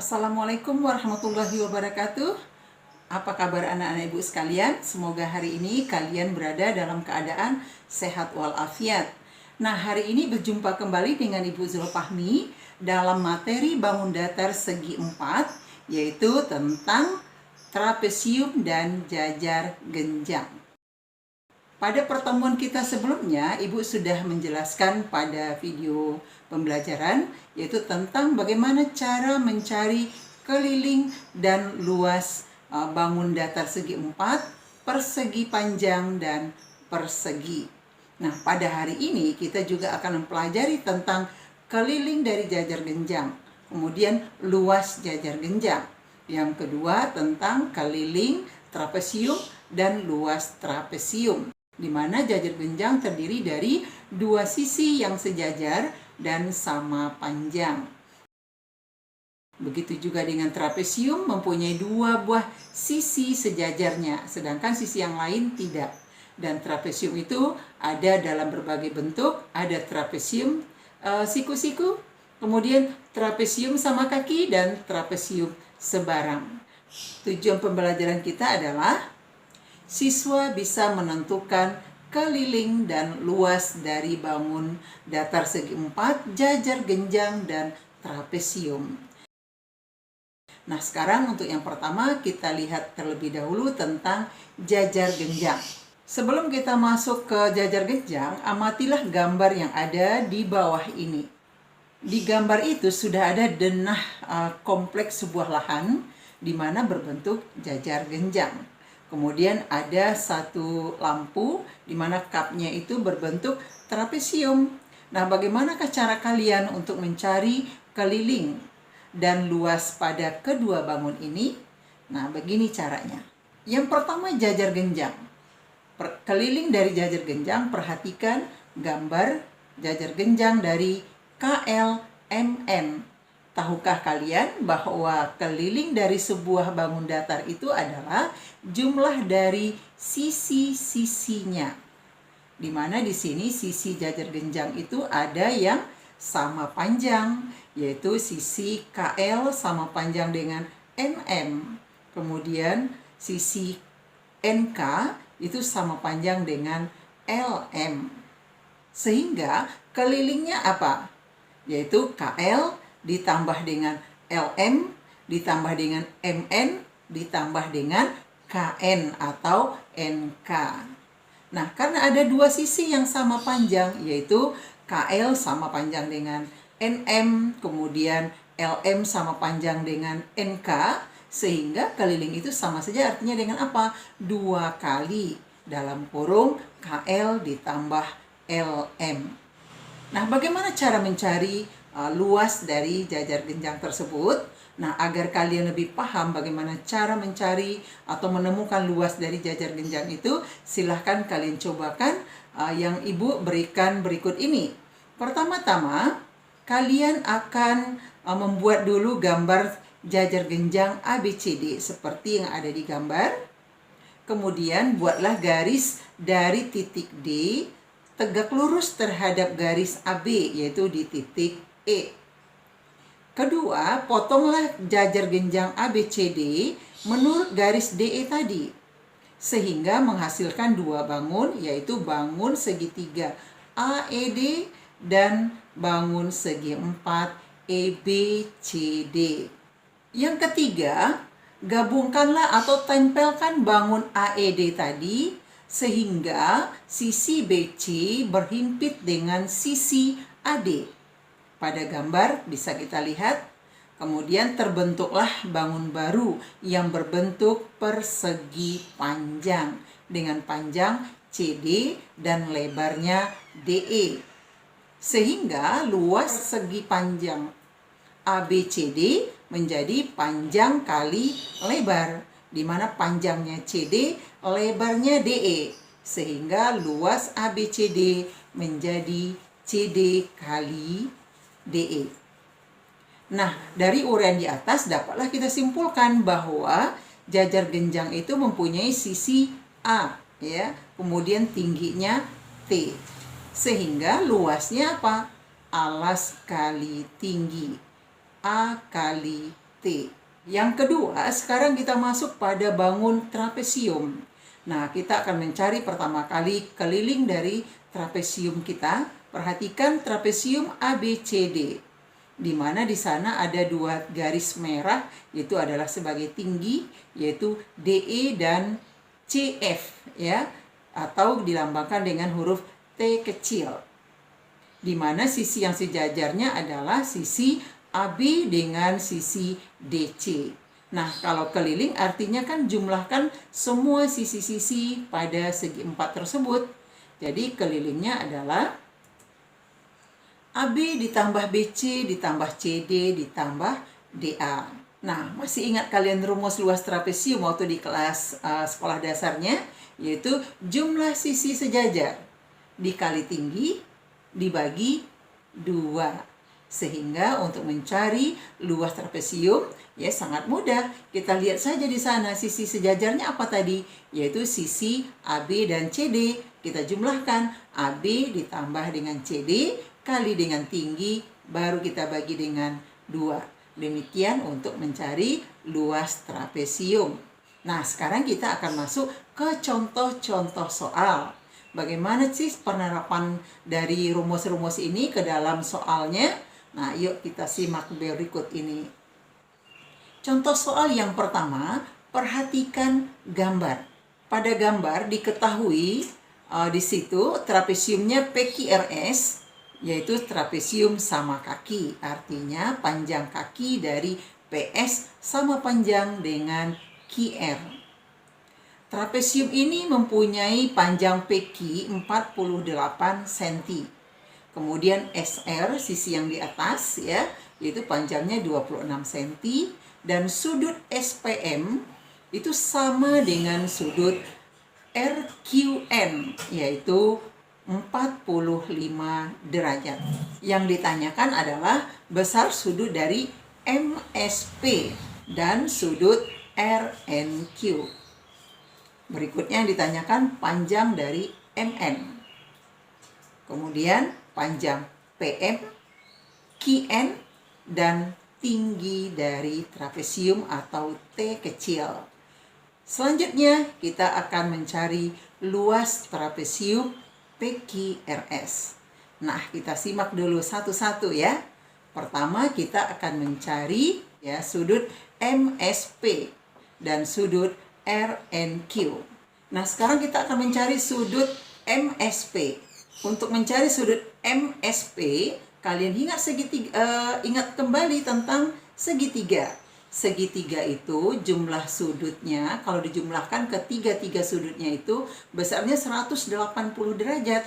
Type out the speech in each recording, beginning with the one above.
Assalamualaikum warahmatullahi wabarakatuh. Apa kabar anak-anak ibu sekalian? Semoga hari ini kalian berada dalam keadaan sehat walafiat. Nah, hari ini berjumpa kembali dengan Ibu Zulfahmi dalam materi bangun datar segi 4, yaitu tentang trapesium dan jajar genjang. Pada pertemuan kita sebelumnya, Ibu sudah menjelaskan pada video pembelajaran, yaitu tentang bagaimana cara mencari keliling dan luas bangun datar segi 4, persegi panjang, dan persegi. Nah, pada hari ini kita juga akan mempelajari tentang keliling dari jajar genjang, kemudian luas jajar genjang. Yang kedua tentang keliling trapesium dan luas trapesium, di mana jajar genjang terdiri dari dua sisi yang sejajar dan sama panjang. Begitu juga dengan trapesium mempunyai dua buah sisi sejajarnya, sedangkan sisi yang lain tidak. Dan trapesium itu ada dalam berbagai bentuk, ada trapesium siku-siku, kemudian trapesium sama kaki, dan trapesium sebarang. Tujuan pembelajaran kita adalah siswa bisa menentukan keliling dan luas dari bangun datar segi 4, jajar genjang, dan trapesium. Nah, sekarang untuk yang pertama kita lihat terlebih dahulu tentang jajar genjang. Sebelum kita masuk ke jajar genjang, amatilah gambar yang ada di bawah ini. Di gambar itu sudah ada denah kompleks sebuah lahan di mana berbentuk jajar genjang. Kemudian ada satu lampu di mana kapnya itu berbentuk trapesium. Nah, bagaimanakah cara kalian untuk mencari keliling dan luas pada kedua bangun ini? Nah, begini caranya. Yang pertama, jajar genjang. Keliling dari jajar genjang, perhatikan gambar jajar genjang dari KLMN. Tahukah kalian bahwa keliling dari sebuah bangun datar itu adalah jumlah dari sisi-sisinya? Di mana di sini sisi jajar genjang itu ada yang sama panjang, yaitu sisi KL sama panjang dengan NM. Kemudian sisi NK itu sama panjang dengan LM. Sehingga kelilingnya apa? Yaitu KL ditambah dengan LM, ditambah dengan MN, ditambah dengan KN atau NK. Nah, karena ada dua sisi yang sama panjang, yaitu KL sama panjang dengan NM, kemudian LM sama panjang dengan NK, sehingga keliling itu sama saja artinya dengan apa? 2 kali dalam kurung KL ditambah LM. Nah, bagaimana cara mencari luas dari jajar genjang tersebut? Nah, agar kalian lebih paham bagaimana cara mencari atau menemukan luas dari jajar genjang itu, silahkan kalian cobakan yang Ibu berikan berikut ini. Pertama-tama, kalian akan membuat dulu gambar jajar genjang ABCD seperti yang ada di gambar. Kemudian buatlah garis dari titik D tegak lurus terhadap garis AB, yaitu di titik E. Kedua, potonglah jajar genjang ABCD menurut garis DE tadi, sehingga menghasilkan dua bangun, yaitu bangun segitiga AED dan bangun segi 4 EBCD. Yang ketiga, gabungkanlah atau tempelkan bangun AED tadi sehingga sisi BC berhimpit dengan sisi AD. Pada gambar bisa kita lihat, kemudian terbentuklah bangun baru yang berbentuk persegi panjang dengan panjang CD dan lebarnya DE. Sehingga luas segi panjang ABCD menjadi panjang kali lebar, di mana panjangnya CD, lebarnya DE, sehingga luas ABCD menjadi CD kali DE. Nah, dari uraian di atas dapatlah kita simpulkan bahwa jajar genjang itu mempunyai sisi A, ya, kemudian tingginya T. Sehingga luasnya apa? Alas kali tinggi. A kali T. Yang kedua, sekarang kita masuk pada bangun trapesium. Nah, kita akan mencari pertama kali keliling dari trapesium kita. Perhatikan trapesium ABCD, di mana di sana ada dua garis merah, yaitu adalah sebagai tinggi, yaitu DE dan CF, ya, atau dilambangkan dengan huruf T kecil, di mana sisi yang sejajarnya adalah sisi AB dengan sisi DC. Nah, kalau keliling artinya kan jumlahkan semua sisi-sisi pada segi 4 tersebut. Jadi kelilingnya adalah AB ditambah BC ditambah CD ditambah DA. Nah, masih ingat kalian rumus luas trapesium waktu di kelas sekolah dasarnya? Yaitu jumlah sisi sejajar dikali tinggi dibagi 2. Sehingga untuk mencari luas trapesium ya sangat mudah. Kita lihat saja di sana sisi sejajarnya apa tadi? Yaitu sisi AB dan CD. Kita jumlahkan AB ditambah dengan CD kali dengan tinggi, baru kita bagi dengan 2. Demikian untuk mencari luas trapesium. Nah, sekarang kita akan masuk ke contoh-contoh soal. Bagaimana sih penerapan dari rumus-rumus ini ke dalam soalnya? Nah, yuk kita simak berikut ini. Contoh soal yang pertama, perhatikan gambar. Pada gambar diketahui di situ trapesiumnya PQRS, yaitu trapesium sama kaki. Artinya panjang kaki dari PS sama panjang dengan QR. Trapesium ini mempunyai panjang PQ 48 cm. Kemudian SR, sisi yang di atas ya, yaitu panjangnya 26 cm. Dan sudut SPM itu sama dengan sudut RQN, yaitu 45 derajat. Yang ditanyakan adalah besar sudut dari MSP dan sudut RNQ. Berikutnya yang ditanyakan panjang dari MN. Kemudian panjang PM, QN, dan tinggi dari trapesium atau T kecil. Selanjutnya kita akan mencari luas trapesium PQRS. Nah, kita simak dulu satu-satu ya. Pertama kita akan mencari ya sudut MSP dan sudut RNQ. Nah, sekarang kita akan mencari sudut MSP. Untuk mencari sudut MSP, kalian ingat kembali tentang segitiga. Segitiga itu jumlah sudutnya, kalau dijumlahkan ke tiga sudutnya itu besarnya 180 derajat.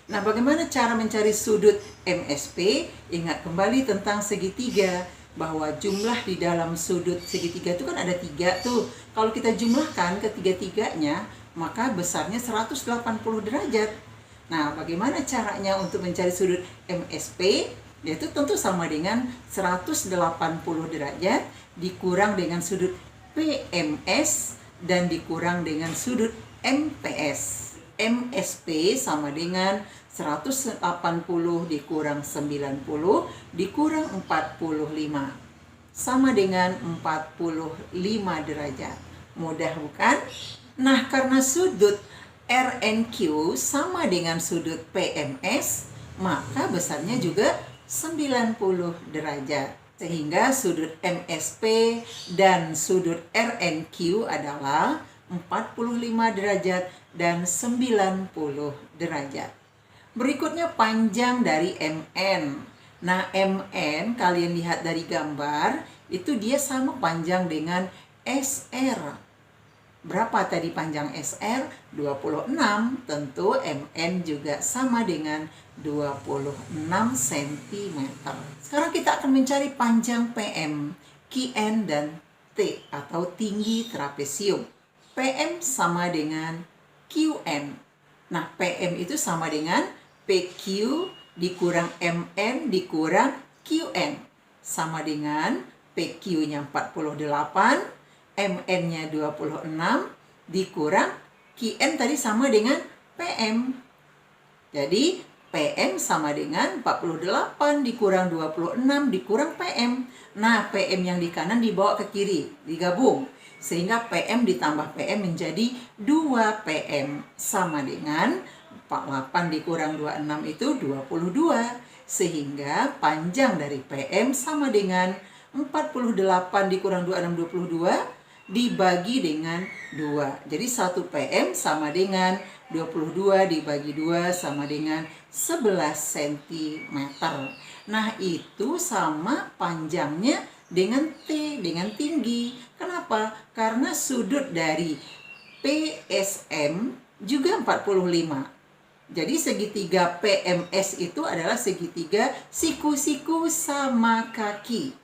Nah, bagaimana cara mencari sudut MSP? Ingat kembali tentang segitiga, bahwa jumlah di dalam sudut segitiga itu kan ada 3 tuh. Kalau kita jumlahkan ke tiga-tiganya, maka besarnya 180 derajat. Nah, bagaimana caranya untuk mencari sudut MSP? Yaitu tentu sama dengan 180 derajat dikurang dengan sudut PMS dan dikurang dengan sudut MPS. MSP sama dengan 180 dikurang 90 dikurang 45. Sama dengan 45 derajat. Mudah bukan? Nah, karena sudut RNQ sama dengan sudut PMS, maka besarnya juga 90 derajat. Sehingga sudut MSP dan sudut RNQ adalah 45 derajat dan 90 derajat. Berikutnya panjang dari MN. Nah, MN kalian lihat dari gambar, itu dia sama panjang dengan SR. Berapa tadi panjang SR? 26. Tentu MN juga sama dengan 26 cm. Sekarang kita akan mencari panjang PM, QN, dan T atau tinggi trapesium. PM sama dengan QN. Nah, PM itu sama dengan PQ dikurang MN dikurang QN. Sama dengan PQ-nya 48, MN-nya 26 dikurang QN tadi sama dengan PM. Jadi PM sama dengan 48 dikurang 26 dikurang PM. Nah, PM yang di kanan dibawa ke kiri, digabung. Sehingga PM ditambah PM menjadi 2 PM sama dengan 48 dikurang 26 itu 22. Sehingga panjang dari PM sama dengan 48 dikurang 26, 22 dibagi dengan 2. Jadi 1 PM sama dengan 22 dibagi 2 sama dengan 11 cm. Nah, itu sama panjangnya dengan T, dengan tinggi. Kenapa? Karena sudut dari PSM juga 45. Jadi segitiga PMS itu adalah segitiga siku-siku sama kaki.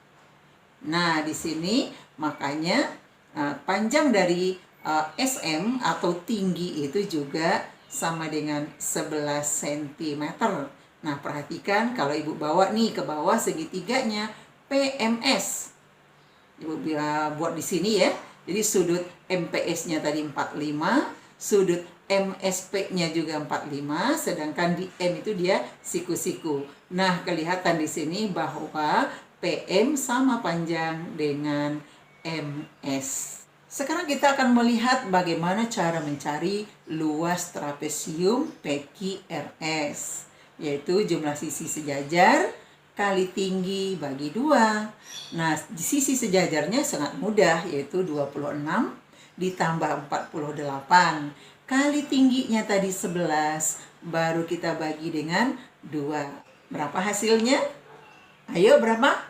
Nah, di sini makanya panjang dari SM atau tinggi itu juga sama dengan 11 cm. Nah, perhatikan kalau Ibu bawa nih ke bawah segitiganya PMS. Ibu buat di sini ya. Jadi sudut MPS-nya tadi 45, sudut MSP-nya juga 45, sedangkan di M itu dia siku-siku. Nah, kelihatan di sini bahwa PM sama panjang dengan MS. Sekarang kita akan melihat bagaimana cara mencari luas trapesium PQRS, yaitu jumlah sisi sejajar kali tinggi bagi 2. Nah, di sisi sejajarnya sangat mudah, yaitu 26 ditambah 48. Kali tingginya tadi 11, baru kita bagi dengan 2. Berapa hasilnya? Ayo, berapa?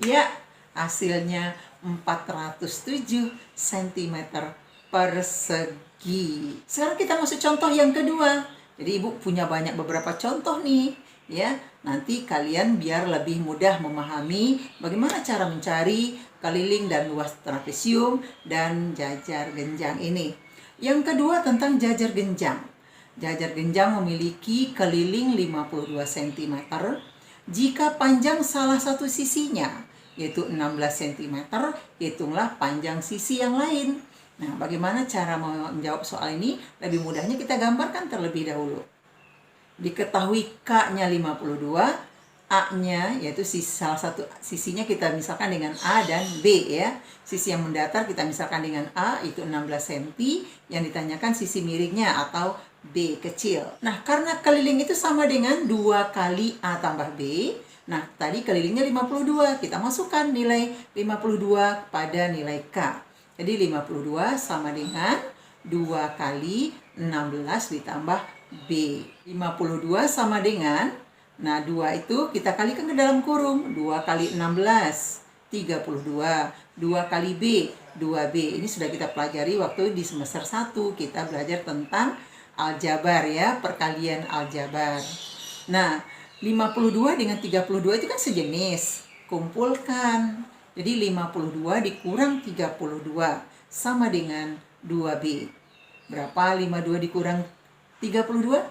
Ya, hasilnya 407 cm persegi. Sekarang kita masuk contoh yang kedua. Jadi Ibu punya beberapa contoh nih, ya. Nanti kalian biar lebih mudah memahami bagaimana cara mencari keliling dan luas trapesium dan jajar genjang ini. Yang kedua tentang jajar genjang. Jajar genjang memiliki keliling 52 cm jika panjang salah satu sisinya, yaitu 16 cm, hitunglah panjang sisi yang lain. Nah, bagaimana cara menjawab soal ini? Lebih mudahnya kita gambarkan terlebih dahulu. Diketahui K-nya 52, A-nya yaitu salah satu sisinya kita misalkan dengan A dan B ya. Sisi yang mendatar kita misalkan dengan A itu 16 cm, yang ditanyakan sisi miringnya atau B kecil. Nah, karena keliling itu sama dengan 2 kali A tambah B. Nah, tadi kelilingnya 52, kita masukkan nilai 52 pada nilai K. Jadi 52 sama dengan 2 kali 16 ditambah B. 52 sama dengan, nah 2 itu kita kalikan ke dalam kurung. 2 kali 16, 32. 2 kali B, 2B. Ini sudah kita pelajari waktu di semester 1. Kita belajar tentang aljabar ya, perkalian aljabar. Nah, 52 dengan 32 itu kan sejenis. Kumpulkan. Jadi 52 dikurang 32 sama dengan 2B. Berapa 52 dikurang 32?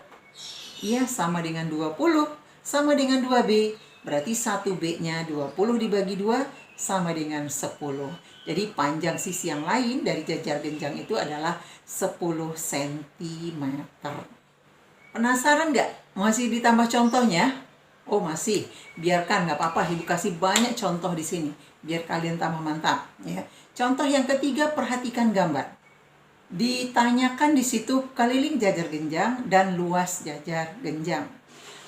Iya, sama dengan 20. Sama dengan 2B. Berarti 1B-nya 20 dibagi 2 sama dengan 10. Jadi panjang sisi yang lain dari jajar genjang itu adalah 10 cm. Penasaran nggak? Masih ditambah contohnya? Oh masih. Biarkan, nggak apa-apa. Ibu kasih banyak contoh di sini. Biar kalian tambah mantap. Ya. Contoh yang ketiga, perhatikan gambar. Ditanyakan di situ keliling jajar genjang dan luas jajar genjang.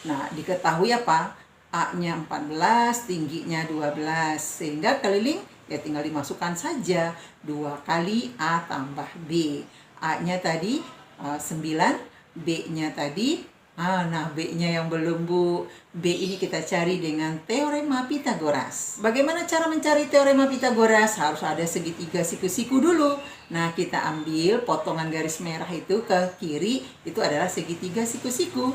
Nah, diketahui apa? A-nya 14, tingginya 12. Sehingga keliling ya tinggal dimasukkan saja. 2 kali A tambah B. A-nya tadi 9, B-nya tadi nah B-nya yang belum Bu. B ini kita cari dengan teorema Pitagoras. Bagaimana cara mencari teorema Pitagoras? Harus ada segitiga siku-siku dulu. Nah, kita ambil potongan garis merah itu ke kiri, itu adalah segitiga siku-siku.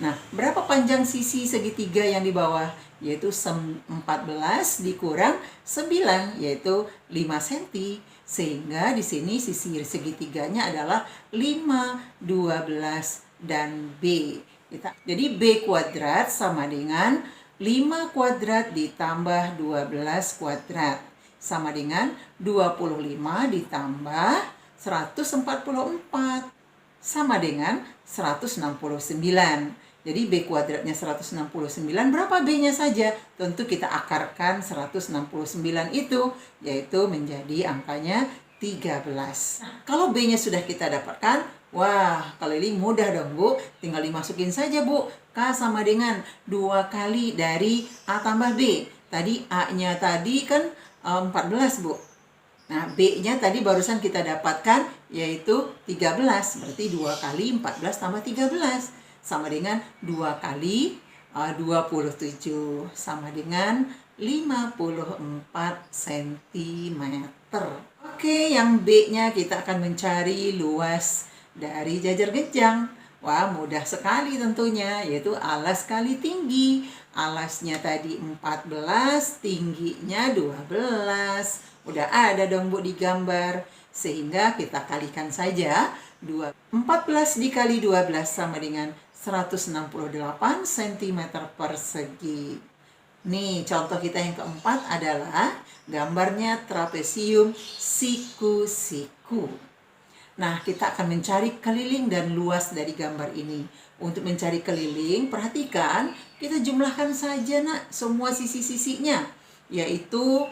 Nah, berapa panjang sisi segitiga yang di bawah? Yaitu 14 dikurang 9, yaitu 5 cm. Sehingga di sini sisi segitiganya adalah 5, 12, dan B. Jadi B kuadrat sama dengan 5 kuadrat ditambah 12 kuadrat. Sama dengan 25 ditambah 144. Sama dengan 169. Jadi B kuadratnya 169, berapa B-nya saja? Tentu kita akarkan 169 itu, yaitu menjadi angkanya 13. Nah, kalau B-nya sudah kita dapatkan, wah, kalau ini mudah dong, Bu. Tinggal dimasukin saja, Bu. K sama dengan 2 kali dari A tambah B. Tadi A-nya tadi kan 14, Bu. Nah, B-nya tadi barusan kita dapatkan, yaitu 13. Berarti 2 kali 14 tambah 13. Sama dengan 2 kali 27. Sama dengan 54 cm. Oke, yang B-nya kita akan mencari luas dari jajar genjang. Wah, mudah sekali tentunya, yaitu alas kali tinggi. Alasnya tadi 14, tingginya 12. Udah ada dong, Bu, di gambar. Sehingga kita kalikan saja. 14 dikali 12 sama dengan 168 cm persegi. Nih, contoh kita yang keempat adalah gambarnya trapesium siku-siku. Nah, kita akan mencari keliling dan luas dari gambar ini. Untuk mencari keliling, perhatikan, kita jumlahkan saja, Nak, semua sisi-sisinya. Yaitu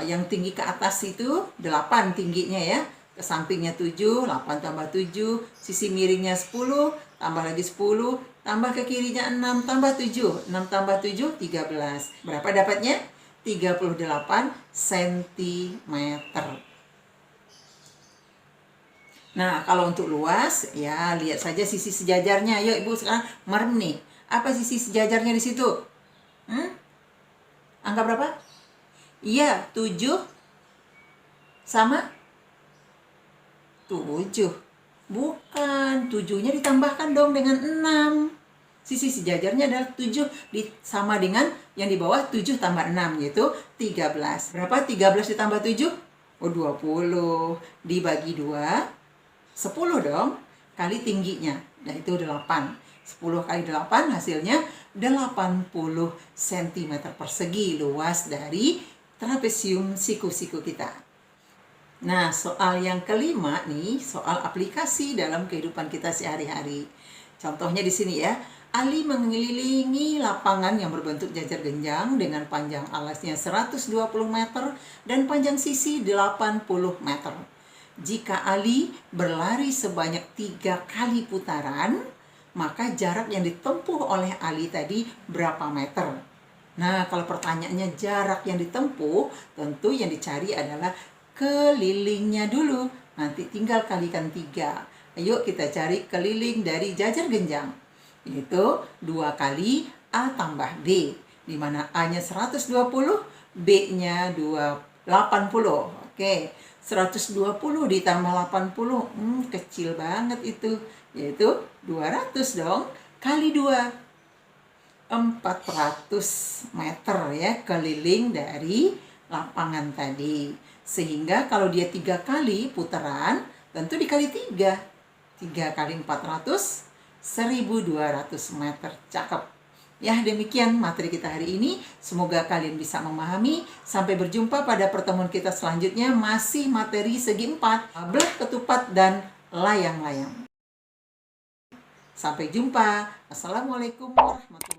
yang tinggi ke atas itu 8 tingginya ya. Ke sampingnya 7, 8 tambah 7, sisi miringnya 10, tambah lagi 10, tambah ke kirinya 6, tambah 7, 6 tambah 7, 13. Berapa dapatnya? 38 cm. Nah, kalau untuk luas, ya lihat saja sisi sejajarnya. Yuk Ibu sekarang merem nih. Apa sisi sejajarnya di situ? Angka berapa? Iya, 7 sama 7. Bukan, 7-nya ditambahkan dong dengan 6. Sisi sejajarnya adalah 7 sama dengan yang di bawah 7 tambah 6, yaitu 13. Berapa 13 ditambah 7? Oh, 20. Dibagi 2, 10 dong. Kali tingginya, nah itu 8. 10 kali 8 hasilnya 80 cm persegi luas dari trapesium siku-siku kita. Nah, soal yang kelima nih, soal aplikasi dalam kehidupan kita sehari-hari. Contohnya di sini ya, Ali mengelilingi lapangan yang berbentuk jajar genjang dengan panjang alasnya 120 meter dan panjang sisi 80 meter. Jika Ali berlari sebanyak 3 kali putaran, maka jarak yang ditempuh oleh Ali tadi berapa meter? Nah, kalau pertanyaannya jarak yang ditempuh, tentu yang dicari adalah kelilingnya dulu. Nanti tinggal kalikan 3. Ayo kita cari keliling dari jajar genjang. Yaitu 2 kali A tambah B. Di mana A-nya 120, B-nya 80. Oke, 120 ditambah 80. Kecil banget itu. Yaitu 200 dong. Kali 2. 400 meter ya keliling dari lapangan tadi. Sehingga kalau dia 3 kali putaran, tentu dikali 3. 3 kali 400, 1200 meter. Cakep. Ya, demikian materi kita hari ini. Semoga kalian bisa memahami. Sampai berjumpa pada pertemuan kita selanjutnya. Masih materi segi 4, belah ketupat dan layang-layang. Sampai jumpa. Assalamualaikum warahmatullahi wabarakatuh.